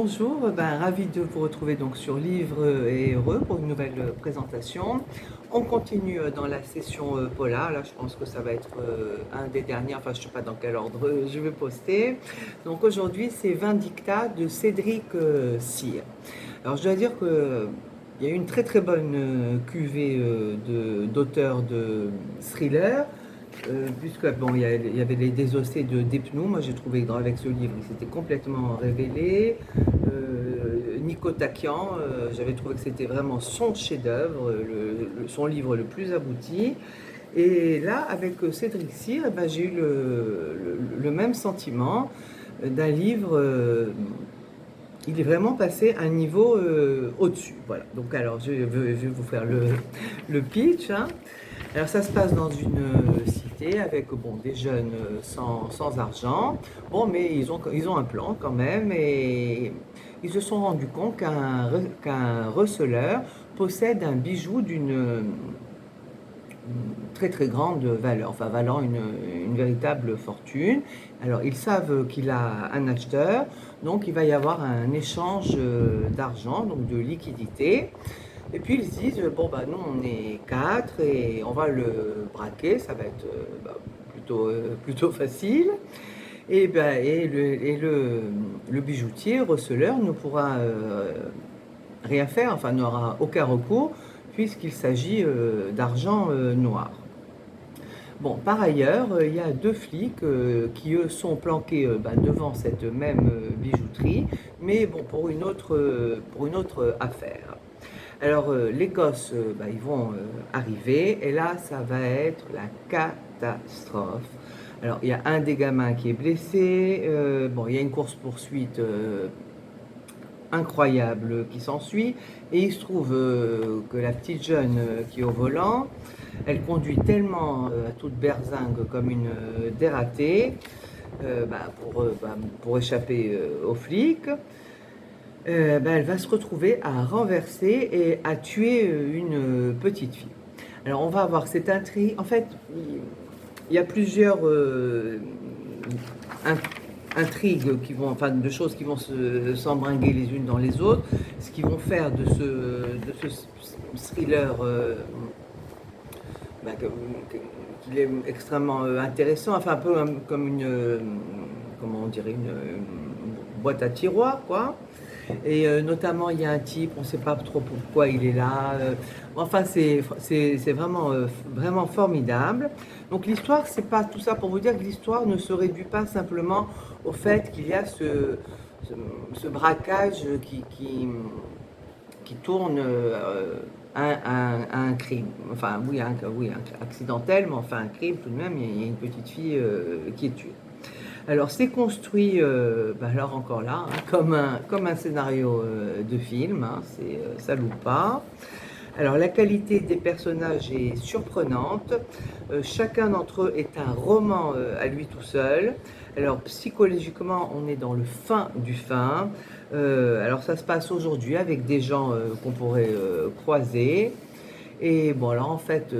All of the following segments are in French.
bonjour, ravi de vous retrouver donc sur Livre et Heureux pour une nouvelle présentation. On continue dans la session polar. Là je pense que ça va être un des derniers, enfin je ne sais pas dans quel ordre je vais poster. Donc aujourd'hui c'est Vindicta de Cédric Cyr. Alors je dois dire que il y a eu une très très bonne cuvée d'auteurs de thrillers. Puisque bon, il y avait les désossés de Despnous. Moi j'ai trouvé avec ce livre, il s'était complètement révélé. Nico Takian, j'avais trouvé que c'était vraiment son chef-d'œuvre, son livre le plus abouti. Et là, avec Cédric Cyr, j'ai eu le même sentiment d'un livre. Il est vraiment passé à un niveau au-dessus. Voilà. Donc alors, je vais vous faire le pitch. Hein. Alors ça se passe dans une cité avec des jeunes sans argent. Bon, mais ils ont un plan quand même et ils se sont rendus compte qu'un receleur possède un bijou d'une très très grande valeur, enfin valant une véritable fortune. Alors ils savent qu'il a un acheteur, donc il va y avoir un échange d'argent, donc de liquidité. Et puis ils se disent, nous on est quatre et on va le braquer, ça va être plutôt facile. Le bijoutier, receleur, ne pourra rien faire, enfin n'aura aucun recours, puisqu'il s'agit d'argent noir. Bon, par ailleurs, il y a deux flics qui, eux, sont planqués devant cette même bijouterie, mais bon, pour une autre affaire. Alors, les gosses, ils vont arriver, et là, ça va être la catastrophe. Alors, il y a un des gamins qui est blessé, il y a une course-poursuite incroyable qui s'ensuit, et il se trouve que la petite jeune qui est au volant, elle conduit tellement à toute berzingue comme une dératée pour échapper aux flics. Elle va se retrouver à renverser et à tuer une petite fille. Alors on va avoir cette intrigue. En fait, il y a plusieurs intrigues qui vont, enfin de choses qui vont s'embringuer les unes dans les autres, ce qui vont faire de ce thriller qu'il est extrêmement intéressant, enfin un peu comme comment on dirait, une boîte à tiroirs, quoi. Et notamment, il y a un type, on ne sait pas trop pourquoi il est là. Enfin, c'est vraiment formidable. Donc l'histoire, c'est pas tout ça pour vous dire que l'histoire ne se réduit pas simplement au fait qu'il y a ce braquage qui tourne à un crime. Enfin, oui, accidentel, mais enfin un crime tout de même. Il y a une petite fille qui est tuée. Alors c'est construit, alors encore là, hein, comme un scénario de film, hein, ça loupe pas. Alors la qualité des personnages est surprenante, chacun d'entre eux est un roman à lui tout seul. Alors psychologiquement on est dans le fin du fin. Alors ça se passe aujourd'hui avec des gens qu'on pourrait croiser. Et bon alors en fait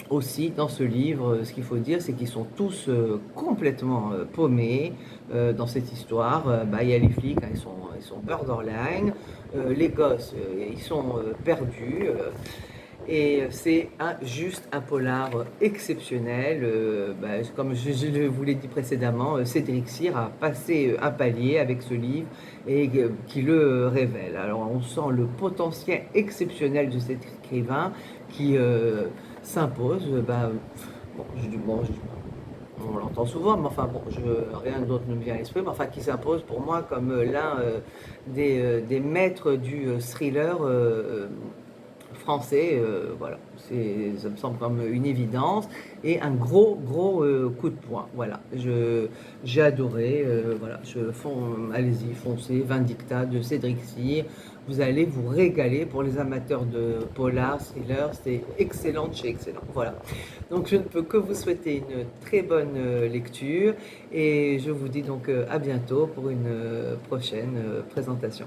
aussi dans ce livre, ce qu'il faut dire, c'est qu'ils sont tous complètement paumés dans cette histoire. Il y a les flics, hein, ils sont borderline, les gosses, ils sont perdus. Et c'est juste un polar exceptionnel. Comme je vous l'ai dit précédemment, Cédric Cyr a passé un palier avec ce livre et qui le révèle. Alors on sent le potentiel exceptionnel de cet écrivain qui s'impose. On l'entend souvent, mais enfin rien d'autre ne me vient à l'esprit, mais enfin qui s'impose pour moi comme l'un des maîtres du thriller français. Voilà, ça me semble comme une évidence et un gros coup de poing. Voilà, j'ai adoré. Voilà, allez-y, foncez, Vindicta de Cédric Cyr. Vous allez vous régaler. Pour les amateurs de polar, thriller, c'est excellent de chez excellent. Voilà. Donc je ne peux que vous souhaiter une très bonne lecture et je vous dis donc à bientôt pour une prochaine présentation.